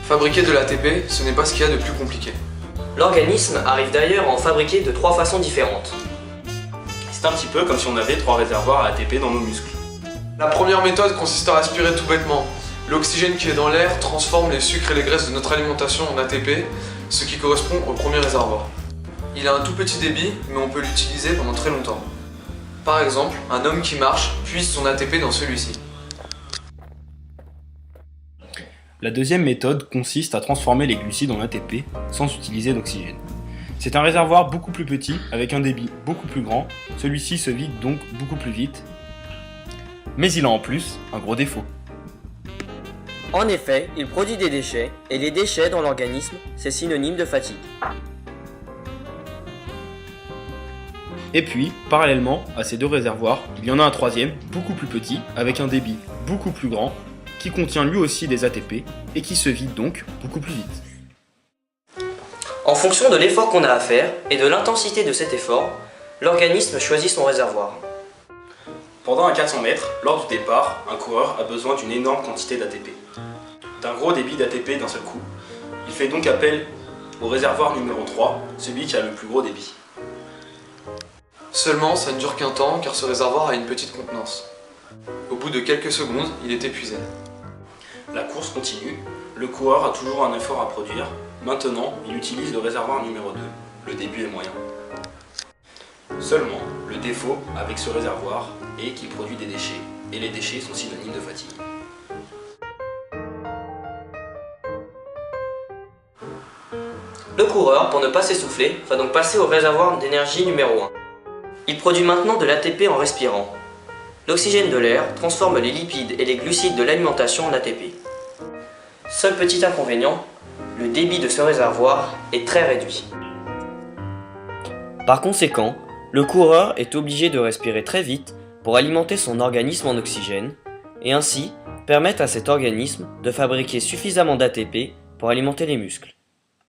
Fabriquer de l'ATP, ce n'est pas ce qu'il y a de plus compliqué. L'organisme arrive d'ailleurs à en fabriquer de 3 façons différentes. C'est un petit peu comme si on avait 3 réservoirs à ATP dans nos muscles. La première méthode consiste à respirer tout bêtement. L'oxygène qui est dans l'air transforme les sucres et les graisses de notre alimentation en ATP, ce qui correspond au premier réservoir. Il a un tout petit débit, mais on peut l'utiliser pendant très longtemps. Par exemple, un homme qui marche puise son ATP dans celui-ci. La deuxième méthode consiste à transformer les glucides en ATP sans utiliser d'oxygène. C'est un réservoir beaucoup plus petit avec un débit beaucoup plus grand, celui-ci se vide donc beaucoup plus vite, mais il a en plus un gros défaut. En effet, il produit des déchets, et les déchets dans l'organisme, c'est synonyme de fatigue. Et puis, parallèlement à ces deux réservoirs, il y en a un troisième, beaucoup plus petit, avec un débit beaucoup plus grand, qui contient lui aussi des ATP et qui se vide donc beaucoup plus vite. En fonction de l'effort qu'on a à faire et de l'intensité de cet effort, l'organisme choisit son réservoir. Pendant un 400 mètres, lors du départ, un coureur a besoin d'une énorme quantité d'ATP. D'un gros débit d'ATP d'un seul coup. Il fait donc appel au réservoir numéro 3, celui qui a le plus gros débit. Seulement, ça ne dure qu'un temps car ce réservoir a une petite contenance. Au bout de quelques secondes, il est épuisé. La course continue, le coureur a toujours un effort à produire. Maintenant, il utilise le réservoir numéro 2, le débit est moyen. Seulement, le défaut avec ce réservoir est qu'il produit des déchets, et les déchets sont synonymes de fatigue. Le coureur, pour ne pas s'essouffler, va donc passer au réservoir d'énergie numéro 1. Il produit maintenant de l'ATP en respirant. L'oxygène de l'air transforme les lipides et les glucides de l'alimentation en ATP. Seul petit inconvénient, le débit de ce réservoir est très réduit. Par conséquent, le coureur est obligé de respirer très vite pour alimenter son organisme en oxygène et ainsi permettre à cet organisme de fabriquer suffisamment d'ATP pour alimenter les muscles.